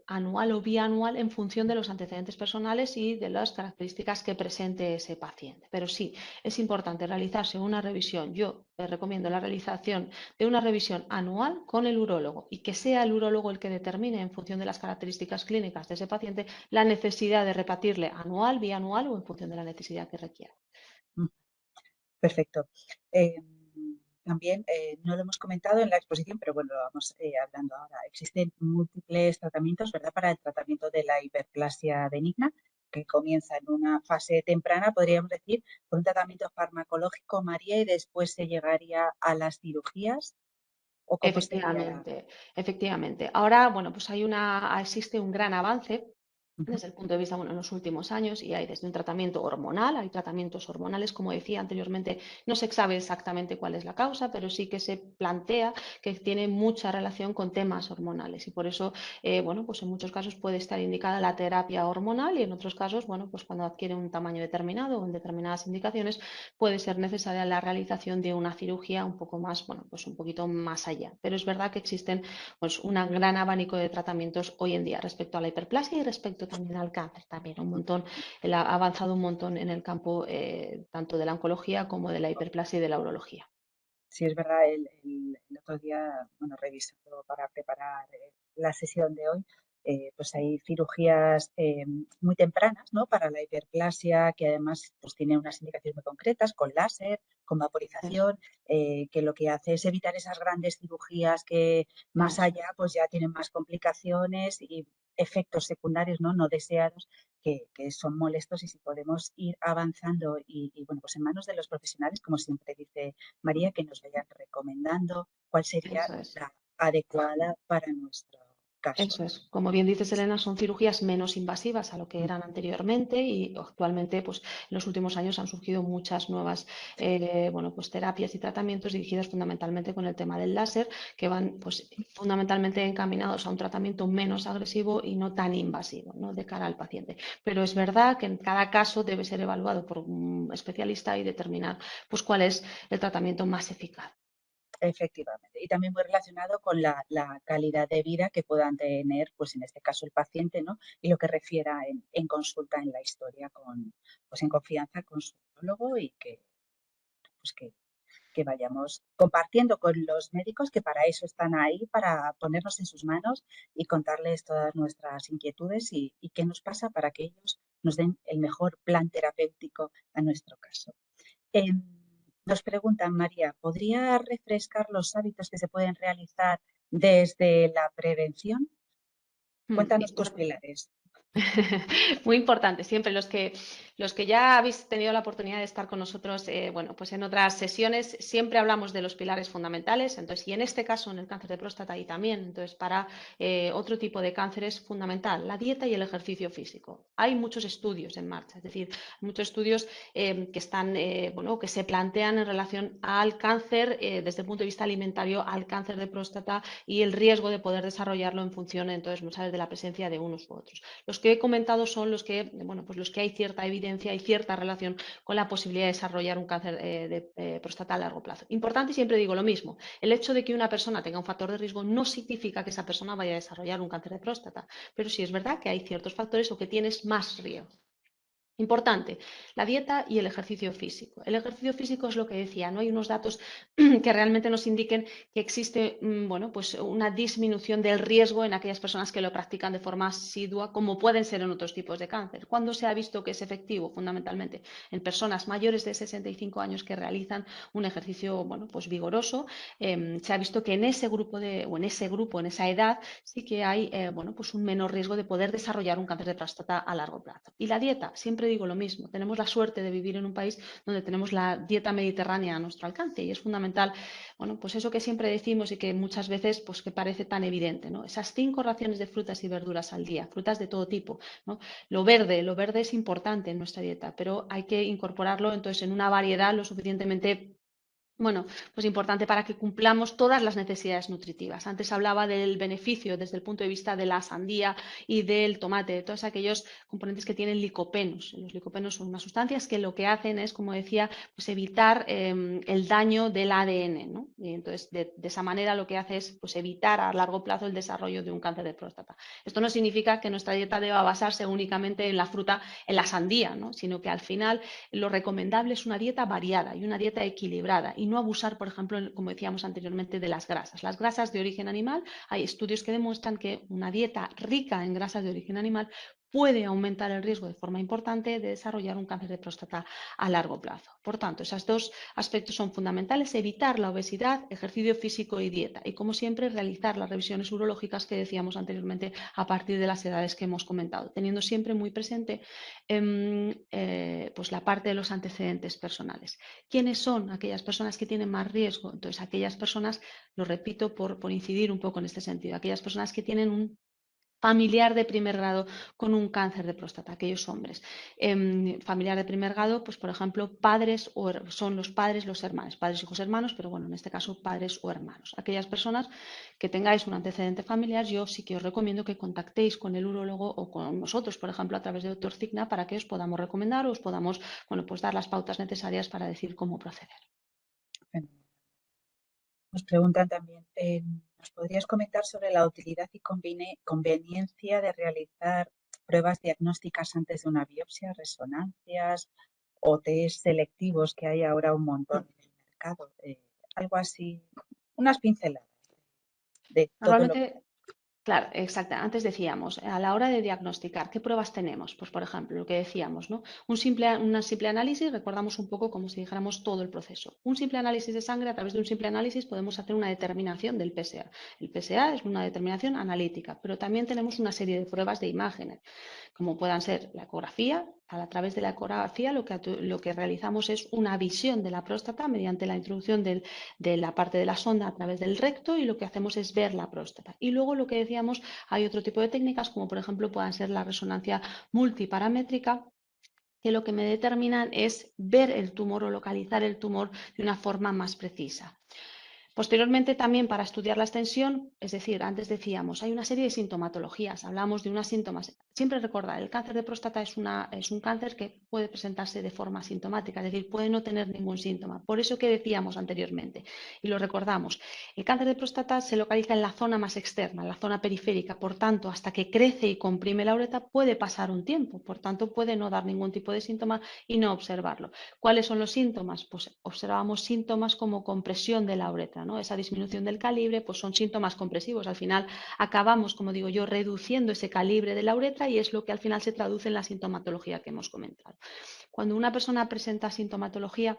anual o bianual en función de los antecedentes personales y de las características que presente ese paciente. Pero sí, es importante realizarse una revisión. Yo recomiendo la realización de una revisión anual con el urólogo y que sea el urólogo el que determine en función de las características clínicas de ese paciente la necesidad de repetirle anual, bianual o en función de la necesidad que requiera. Mm. Perfecto. Eh, También, no lo hemos comentado en la exposición, pero bueno, lo vamos hablando ahora. Existen múltiples tratamientos, ¿verdad? Para el tratamiento de la hiperplasia benigna, que comienza en una fase temprana, podríamos decir, con un tratamiento farmacológico, María, y después se llegaría a las cirugías, ¿o cómo sería la...? Efectivamente, efectivamente. Ahora, bueno, pues existe un gran avance Ujú. desde el punto de vista, bueno, en los últimos años y hay desde un tratamiento hormonal, hay tratamientos hormonales, como decía anteriormente, no se sabe exactamente cuál es la causa, pero sí que se plantea que tiene mucha relación con temas hormonales y por eso, bueno, pues en muchos casos puede estar indicada la terapia hormonal y en otros casos, bueno, pues cuando adquiere un tamaño determinado o en determinadas indicaciones puede ser necesaria la realización de una cirugía un poco más, bueno, pues un poquito más allá. Pero es verdad que existen pues un gran abanico de tratamientos hoy en día respecto a la hiperplasia y respecto también al cáncer. También un montón, él ha avanzado un montón en el campo tanto de la oncología como de la hiperplasia y de la urología. Sí, es verdad, el otro día, bueno, revisando para preparar la sesión de hoy, pues hay cirugías muy tempranas, ¿no? Para la hiperplasia, que además pues tiene unas indicaciones muy concretas, con láser, con Eso, vaporización, que lo que hace es evitar esas grandes cirugías que más eso. allá pues ya tienen más complicaciones y efectos secundarios, ¿no? No deseados que son molestos y si podemos ir avanzando y, bueno, pues en manos de los profesionales, como siempre dice María, que nos vayan recomendando cuál sería Eso es. la adecuada para nuestro caso, Eso ¿no? es. Como bien dices, Elena, son cirugías menos invasivas a lo que Mm. eran anteriormente y actualmente, pues, en los últimos años han surgido muchas nuevas, bueno, pues, terapias y tratamientos dirigidas fundamentalmente con el tema del láser, que van, pues, fundamentalmente encaminados a un tratamiento menos agresivo y no tan invasivo, ¿no? De cara al paciente. Pero es verdad que en cada caso debe ser evaluado por un especialista y determinar, pues, cuál es el tratamiento más eficaz. Efectivamente. Y también muy relacionado con la calidad de vida que puedan tener, pues en este caso el paciente, ¿no? Y lo que refiera en consulta en la historia con, pues en confianza con su psicólogo y que pues que vayamos compartiendo con los médicos, que para eso están ahí, para ponernos en sus manos y contarles todas nuestras inquietudes y qué nos pasa para que ellos nos den el mejor plan terapéutico a nuestro caso. Nos preguntan, María, ¿podría refrescar los hábitos que se pueden realizar desde la prevención? Cuéntanos tus pilares. Muy importante, siempre los que ya habéis tenido la oportunidad de estar con nosotros, bueno, pues en otras sesiones siempre hablamos de los pilares fundamentales, entonces, y en este caso en el cáncer de próstata y también, entonces para otro tipo de cáncer es fundamental la dieta y el ejercicio físico. Hay muchos estudios en marcha, es decir, muchos estudios que están, bueno, que se plantean en relación al cáncer desde el punto de vista alimentario, al cáncer de próstata y el riesgo de poder desarrollarlo en función, entonces, muchas veces de la presencia de unos u otros. Los que he comentado son los que, bueno, pues los que hay cierta evidencia y cierta relación con la posibilidad de desarrollar un cáncer de próstata a largo plazo. Importante, siempre digo lo mismo, el hecho de que una persona tenga un factor de riesgo no significa que esa persona vaya a desarrollar un cáncer de próstata, pero sí es verdad que hay ciertos factores o que tienes más riesgo. Importante, la dieta y el ejercicio físico. El ejercicio físico es lo que decía, no hay unos datos que realmente nos indiquen que existe bueno, pues una disminución del riesgo en aquellas personas que lo practican de forma asidua, como pueden ser en otros tipos de cáncer. ¿Cuándo se ha visto que es efectivo? Fundamentalmente en personas mayores de 65 años que realizan un ejercicio bueno, pues vigoroso. Se ha visto que en ese grupo, en esa edad, sí que hay bueno, pues un menor riesgo de poder desarrollar un cáncer de próstata a largo plazo. Y la dieta, siempre digo lo mismo, tenemos la suerte de vivir en un país donde tenemos la dieta mediterránea a nuestro alcance y es fundamental, bueno, pues eso que siempre decimos y que muchas veces pues que parece tan evidente, ¿no? Esas 5 raciones de frutas y verduras al día, frutas de todo tipo, ¿no? Lo verde es importante en nuestra dieta, pero hay que incorporarlo entonces en una variedad lo suficientemente bueno, pues importante para que cumplamos todas las necesidades nutritivas. Antes hablaba del beneficio desde el punto de vista de la sandía y del tomate, de todos aquellos componentes que tienen licopenos. Los licopenos son unas sustancias que lo que hacen es, como decía, pues evitar el daño del ADN, ¿no? Y entonces, de esa manera lo que hace es pues, evitar a largo plazo el desarrollo de un cáncer de próstata. Esto no significa que nuestra dieta deba basarse únicamente en la fruta, en la sandía, ¿no? Sino que al final lo recomendable es una dieta variada y una dieta equilibrada y no abusar, por ejemplo, como decíamos anteriormente, de las grasas. Las grasas de origen animal, hay estudios que demuestran que una dieta rica en grasas de origen animal puede aumentar el riesgo de forma importante de desarrollar un cáncer de próstata a largo plazo. Por tanto, esos dos aspectos son fundamentales, evitar la obesidad, ejercicio físico y dieta. Y como siempre, realizar las revisiones urológicas que decíamos anteriormente a partir de las edades que hemos comentado, teniendo siempre muy presente pues la parte de los antecedentes personales. ¿Quiénes son aquellas personas que tienen más riesgo? Entonces, aquellas personas, lo repito por incidir un poco en este sentido, aquellas personas que tienen un familiar de primer grado con un cáncer de próstata, aquellos hombres. Familiar de primer grado, pues por ejemplo, padres o son los padres, los hermanos, padres, hijos, hermanos, pero bueno, en este caso padres o hermanos. Aquellas personas que tengáis un antecedente familiar, yo sí que os recomiendo que contactéis con el urólogo o con nosotros, por ejemplo, a través de Doctor Cigna, para que os podamos recomendar o os podamos, bueno, pues dar las pautas necesarias para decir cómo proceder. Nos preguntan también, ¿nos podrías comentar sobre la utilidad y conveniencia de realizar pruebas diagnósticas antes de una biopsia, resonancias o test selectivos que hay ahora un montón en el mercado? Algo así, unas pinceladas de todo lo que... Normalmente claro, exacto. Antes decíamos, a la hora de diagnosticar, ¿qué pruebas tenemos? Pues, por ejemplo, lo que decíamos, ¿no? Un simple análisis, recordamos un poco como si dijéramos todo el proceso. Un simple análisis de sangre, a través de un simple análisis podemos hacer una determinación del PSA. El PSA es una determinación analítica, pero también tenemos una serie de pruebas de imágenes, como puedan ser la ecografía. A través de la ecografía lo que realizamos es una visión de la próstata mediante la introducción de la parte de la sonda a través del recto y lo que hacemos es ver la próstata. Y luego lo que decíamos, hay otro tipo de técnicas como por ejemplo puedan ser la resonancia multiparamétrica, que lo que me determinan es ver el tumor o localizar el tumor de una forma más precisa. Posteriormente, también para estudiar la extensión, es decir, antes decíamos, hay una serie de sintomatologías, hablamos de unos síntomas. Siempre recordar, el cáncer de próstata es un cáncer que puede presentarse de forma asintomática, es decir, puede no tener ningún síntoma. Por eso que decíamos anteriormente, y lo recordamos, el cáncer de próstata se localiza en la zona más externa, en la zona periférica. Por tanto, hasta que crece y comprime la uretra puede pasar un tiempo. Por tanto, puede no dar ningún tipo de síntoma y no observarlo. ¿Cuáles son los síntomas? Pues observamos síntomas como compresión de la uretra, ¿no? Esa disminución del calibre, pues son síntomas compresivos. Al final acabamos, como digo yo, reduciendo ese calibre de la uretra y es lo que al final se traduce en la sintomatología que hemos comentado. Cuando una persona presenta sintomatología,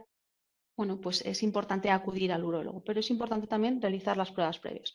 bueno, pues es importante acudir al urólogo, pero es importante también realizar las pruebas previas.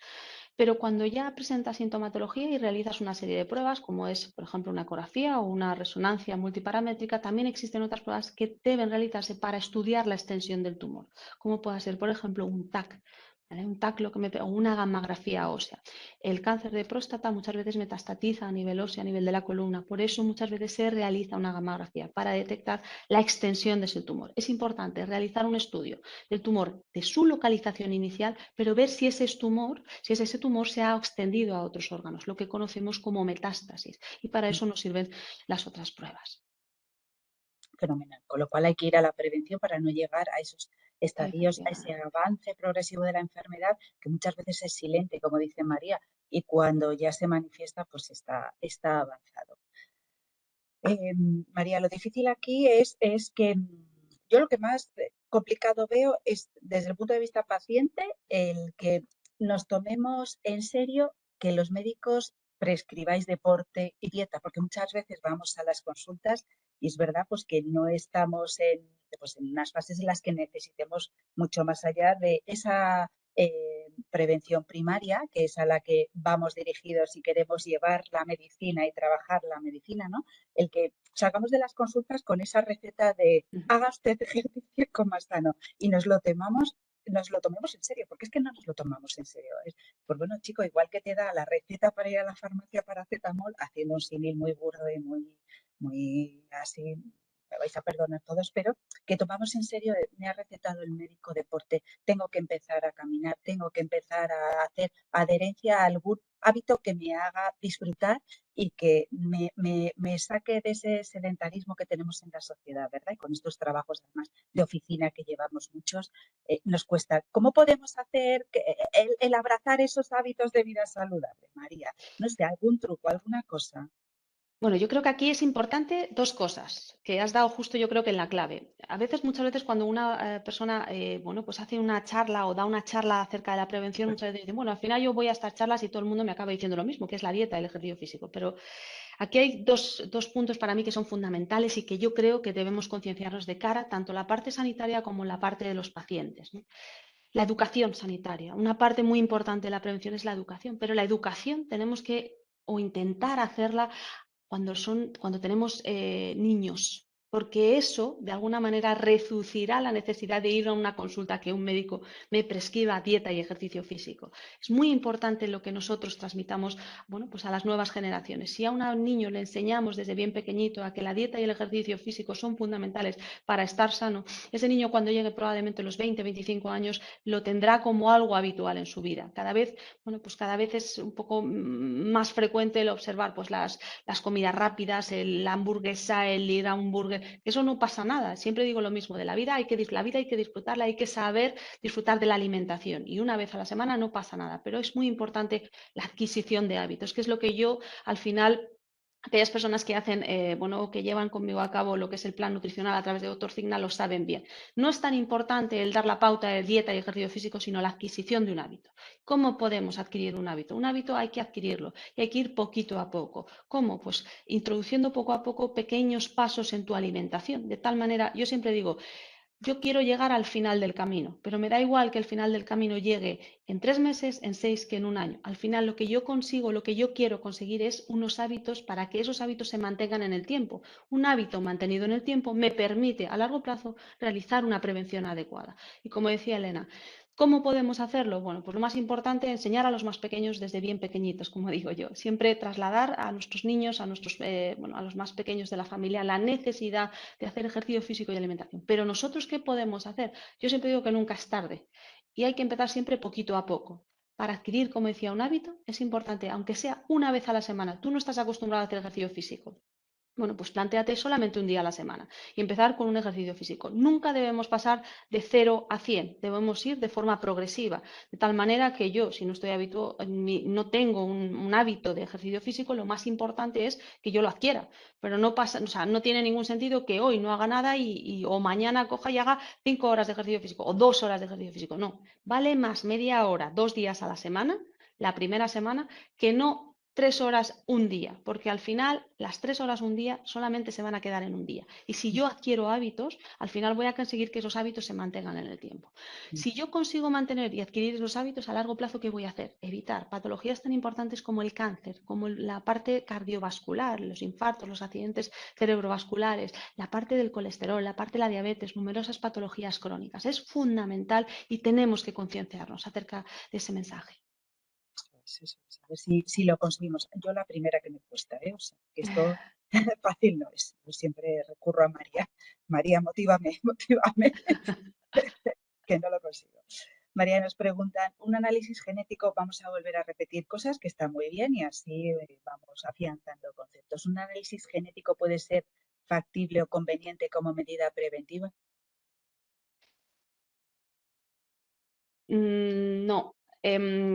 Pero cuando ya presentas sintomatología y realizas una serie de pruebas, como es, por ejemplo, una ecografía o una resonancia multiparamétrica, también existen otras pruebas que deben realizarse para estudiar la extensión del tumor, como puede ser, por ejemplo, un TAC, ¿vale? Un TAC o una gammagrafía ósea. El cáncer de próstata muchas veces metastatiza a nivel óseo, a nivel de la columna, por eso muchas veces se realiza una gammagrafía para detectar la extensión de ese tumor. Es importante realizar un estudio del tumor, de su localización inicial, pero ver si ese tumor se ha extendido a otros órganos, lo que conocemos como metástasis. Y para eso nos sirven las otras pruebas. Fenomenal. Con lo cual hay que ir a la prevención para no llegar a esos estadios, a ese Efectivamente. avance progresivo de la enfermedad que muchas veces es silente, como dice María, y cuando ya se manifiesta, pues está avanzado. María, lo difícil aquí es que yo lo que más complicado veo es, desde el punto de vista paciente, el que nos tomemos en serio que los médicos prescribáis deporte y dieta, porque muchas veces vamos a las consultas y es verdad pues que no estamos pues, en unas fases en las que necesitemos mucho más allá de esa prevención primaria, que es a la que vamos dirigidos si queremos llevar la medicina y trabajar la medicina, ¿no? El que salgamos de las consultas con esa receta de haga usted ejercicio con más sano y nos lo tomemos en serio, porque es que no nos lo tomamos en serio. Pues bueno, chico, igual que te da la receta para ir a la farmacia para paracetamol, haciendo un símil muy burdo y muy así, me vais a perdonar todos, pero que tomamos en serio, me ha recetado el médico deporte, tengo que empezar a caminar, tengo que empezar a hacer adherencia a algún hábito que me haga disfrutar y que me saque de ese sedentarismo que tenemos en la sociedad, ¿verdad? Y con estos trabajos además de oficina que llevamos muchos, nos cuesta. ¿Cómo podemos hacer el abrazar esos hábitos de vida saludable, María? No sé, algún truco, alguna cosa. Bueno, yo creo que aquí es importante dos cosas que has dado justo yo creo que en la clave. Muchas veces cuando una persona bueno, pues hace una charla o da una charla acerca de la prevención, muchas veces dicen, bueno, al final yo voy a estas charlas y todo el mundo me acaba diciendo lo mismo, que es la dieta, el ejercicio físico. Pero aquí hay dos puntos para mí que son fundamentales y que yo creo que debemos concienciarnos de cara, tanto la parte sanitaria como la parte de los pacientes, ¿no? La educación sanitaria. Una parte muy importante de la prevención es la educación, pero la educación tenemos que o intentar hacerla cuando tenemos niños, porque eso de alguna manera reducirá la necesidad de ir a una consulta que un médico me prescriba dieta y ejercicio físico. Es muy importante lo que nosotros transmitamos, bueno, pues a las nuevas generaciones. Si a un niño le enseñamos desde bien pequeñito a que la dieta y el ejercicio físico son fundamentales para estar sano, ese niño cuando llegue probablemente a los 20, 25 años lo tendrá como algo habitual en su vida. Cada vez es un poco más frecuente el observar pues las comidas rápidas, la hamburguesa, el ir a un burger, eso no pasa nada. Siempre digo lo mismo, de la vida hay que disfrutarla, hay que saber disfrutar de la alimentación y una vez a la semana no pasa nada, pero es muy importante la adquisición de hábitos, que es lo que yo al final aquellas personas que hacen, bueno, que llevan conmigo a cabo lo que es el plan nutricional a través de Doctor Cigna lo saben bien. No es tan importante el dar la pauta de dieta y ejercicio físico, sino la adquisición de un hábito. ¿Cómo podemos adquirir un hábito? Un hábito hay que adquirirlo y hay que ir poquito a poco. ¿Cómo? Pues introduciendo poco a poco pequeños pasos en tu alimentación. De tal manera, yo siempre digo, yo quiero llegar al final del camino, pero me da igual que el final del camino llegue en 3 meses, en 6, que en un año. Al final lo que yo consigo, lo que yo quiero conseguir es unos hábitos para que esos hábitos se mantengan en el tiempo. Un hábito mantenido en el tiempo me permite a largo plazo realizar una prevención adecuada. Y como decía Elena, ¿cómo podemos hacerlo? Bueno, pues lo más importante es enseñar a los más pequeños desde bien pequeñitos, como digo yo. Siempre trasladar a nuestros niños, a los más pequeños de la familia, la necesidad de hacer ejercicio físico y alimentación. Pero nosotros, ¿qué podemos hacer? Yo siempre digo que nunca es tarde. y hay que empezar siempre poquito a poco. Para adquirir, como decía, un hábito es importante, aunque sea una vez a la semana. Tú no estás acostumbrado a hacer ejercicio físico. Bueno, pues plantéate solamente un día a la semana y empezar con un ejercicio físico. Nunca debemos pasar de 0 a 100, debemos ir de forma progresiva, de tal manera que yo, si no estoy habituado, no tengo un hábito de ejercicio físico, lo más importante es que yo lo adquiera, pero no pasa, o sea, no tiene ningún sentido que hoy no haga nada o mañana coja y haga 5 horas de ejercicio físico o 2 horas de ejercicio físico. No, vale más media hora, 2 días a la semana, la primera semana, que no 3 horas un día, porque al final las 3 horas un día solamente se van a quedar en un día. Y si yo adquiero hábitos, al final voy a conseguir que esos hábitos se mantengan en el tiempo. Si yo consigo mantener y adquirir esos hábitos a largo plazo, ¿qué voy a hacer? Evitar patologías tan importantes como el cáncer, como la parte cardiovascular, los infartos, los accidentes cerebrovasculares, la parte del colesterol, la parte de la diabetes, numerosas patologías crónicas. Es fundamental y tenemos que concienciarnos acerca de ese mensaje. Eso es, a ver si lo conseguimos. Yo la primera que me cuesta, ¿eh? O sea, que esto fácil no es. Yo siempre recurro a María. María, motívame, motívame, que no lo consigo. María, nos preguntan, un análisis genético, vamos a volver a repetir cosas que están muy bien y así vamos afianzando conceptos. ¿Un análisis genético puede ser factible o conveniente como medida preventiva? No,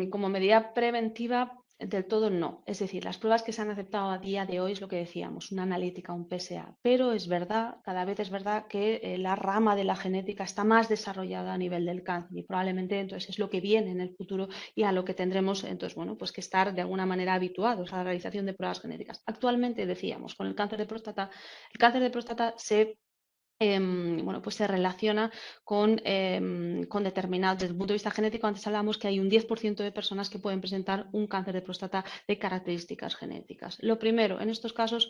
como medida preventiva del todo no. Es decir, las pruebas que se han aceptado a día de hoy es lo que decíamos, una analítica, un PSA. Pero es verdad, cada vez es verdad que la rama de la genética está más desarrollada a nivel del cáncer y probablemente entonces es lo que viene en el futuro y a lo que tendremos entonces, bueno, pues que estar de alguna manera habituados a la realización de pruebas genéticas. Actualmente decíamos, con el cáncer de próstata bueno, pues se relaciona con determinados, desde el punto de vista genético, antes hablábamos que hay un 10% de personas que pueden presentar un cáncer de próstata de características genéticas. Lo primero, en estos casos,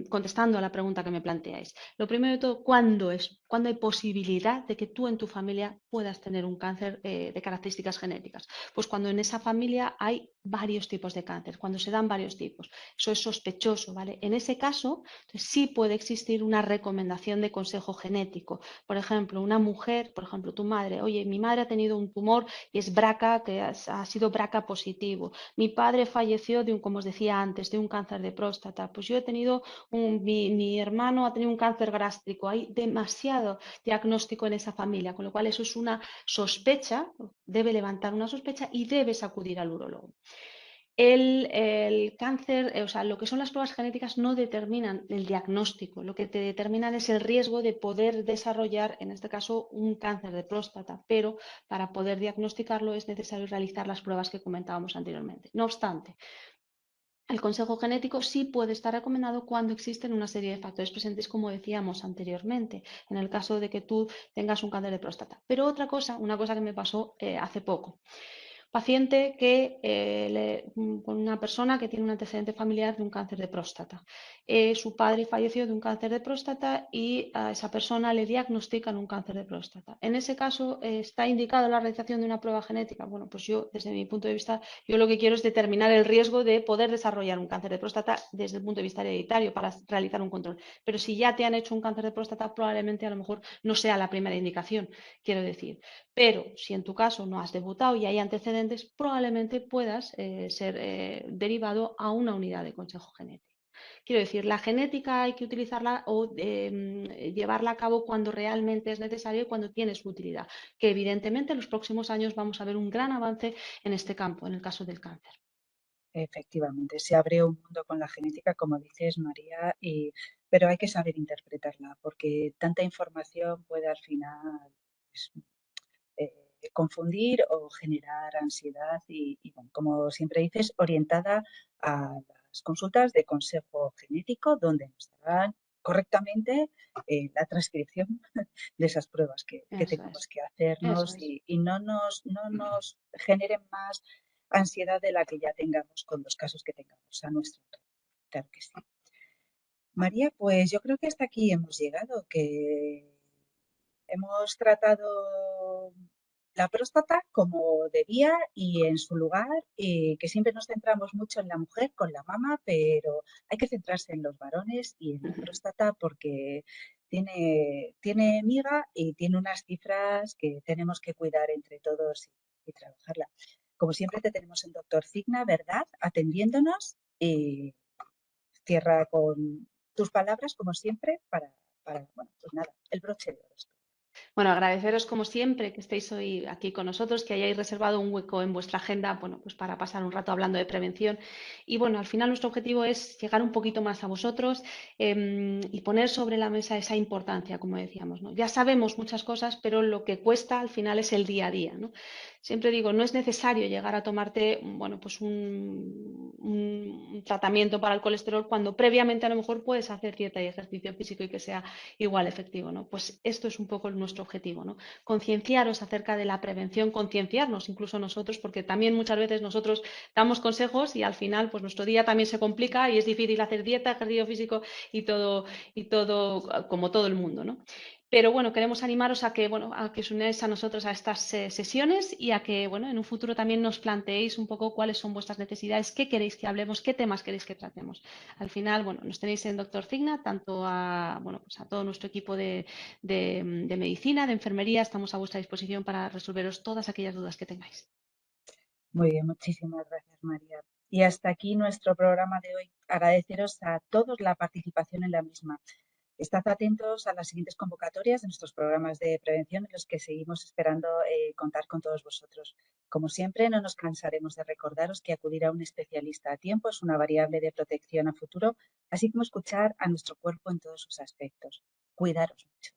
contestando a la pregunta que me planteáis, lo primero de todo, ¿cuándo hay posibilidad de que tú en tu familia puedas tener un cáncer de características genéticas? Pues cuando en esa familia hay varios tipos de cáncer, cuando se dan varios tipos. Eso es sospechoso, ¿vale? En ese caso, sí puede existir una recomendación de consejo genético. Por ejemplo, una mujer, por ejemplo, tu madre, oye, mi madre ha tenido un tumor y es BRCA, que ha sido BRCA positivo. Mi padre falleció como os decía antes, de un cáncer de próstata. Pues yo he tenido, mi hermano ha tenido un cáncer gástrico. Hay demasiado diagnóstico en esa familia, con lo cual eso es una sospecha, debe levantar una sospecha y debes acudir al urólogo. El cáncer, o sea, lo que son las pruebas genéticas no determinan el diagnóstico, lo que te determinan es el riesgo de poder desarrollar, en este caso, un cáncer de próstata, pero para poder diagnosticarlo es necesario realizar las pruebas que comentábamos anteriormente. No obstante, el consejo genético sí puede estar recomendado cuando existen una serie de factores presentes, como decíamos anteriormente, en el caso de que tú tengas un cáncer de próstata. Pero una cosa que me pasó hace poco. Paciente con una persona que tiene un antecedente familiar de un cáncer de próstata. Su padre falleció de un cáncer de próstata y a esa persona le diagnostican un cáncer de próstata. En ese caso, ¿está indicada la realización de una prueba genética? Bueno, pues yo, desde mi punto de vista, yo lo que quiero es determinar el riesgo de poder desarrollar un cáncer de próstata desde el punto de vista hereditario para realizar un control. Pero si ya te han hecho un cáncer de próstata, probablemente a lo mejor no sea la primera indicación, quiero decir. Pero si en tu caso no has debutado y hay antecedentes, probablemente puedas ser derivado a una unidad de consejo genético. Quiero decir, la genética hay que utilizarla o llevarla a cabo cuando realmente es necesario y cuando tiene su utilidad, que evidentemente en los próximos años vamos a ver un gran avance en este campo, en el caso del cáncer. Efectivamente, se abre un mundo con la genética, como dices, María, pero hay que saber interpretarla, porque tanta información puede al final pues, confundir o generar ansiedad y, bueno, como siempre dices, orientada a las consultas de consejo genético, donde nos darán correctamente la transcripción de esas pruebas que Eso tengamos es, que eso hacernos es. y no nos generen más ansiedad de la que ya tengamos con los casos que tengamos a nuestro alrededor. Claro que sí. María, pues yo creo que hasta aquí hemos llegado, que hemos tratado la próstata como debía y en su lugar, que siempre nos centramos mucho en la mujer con la mama, pero hay que centrarse en los varones y en la próstata porque tiene miga y tiene unas cifras que tenemos que cuidar entre todos y trabajarla. Como siempre te tenemos en Doctor Cigna, ¿verdad? Atendiéndonos y cierra con tus palabras, como siempre, bueno, pues nada, el broche de oro. Bueno, agradeceros como siempre que estéis hoy aquí con nosotros, que hayáis reservado un hueco en vuestra agenda, bueno, pues para pasar un rato hablando de prevención. Y bueno, al final nuestro objetivo es llegar un poquito más a vosotros y poner sobre la mesa esa importancia, como decíamos, ¿no? Ya sabemos muchas cosas, pero lo que cuesta al final es el día a día, ¿no? Siempre digo, no es necesario llegar a tomarte, bueno, pues un tratamiento para el colesterol cuando previamente a lo mejor puedes hacer dieta y ejercicio físico y que sea igual efectivo, ¿no? Pues esto es un poco nuestro objetivo, ¿no? Concienciaros acerca de la prevención, concienciarnos incluso nosotros, porque también muchas veces nosotros damos consejos y al final pues nuestro día también se complica y es difícil hacer dieta, ejercicio físico y todo como todo el mundo, ¿no? Pero bueno, queremos animaros a que, bueno, a que os unáis a nosotros a estas sesiones y a que, bueno, en un futuro también nos planteéis un poco cuáles son vuestras necesidades, qué queréis que hablemos, qué temas queréis que tratemos. Al final, bueno, nos tenéis en Doctor Cigna, tanto a, bueno, pues a todo nuestro equipo de medicina, de enfermería, estamos a vuestra disposición para resolveros todas aquellas dudas que tengáis. Muy bien, muchísimas gracias, María. Y hasta aquí nuestro programa de hoy. Agradeceros a todos la participación en la misma. Estad atentos a las siguientes convocatorias de nuestros programas de prevención en los que seguimos esperando contar con todos vosotros. Como siempre, no nos cansaremos de recordaros que acudir a un especialista a tiempo es una variable de protección a futuro, así como escuchar a nuestro cuerpo en todos sus aspectos. Cuidaros mucho.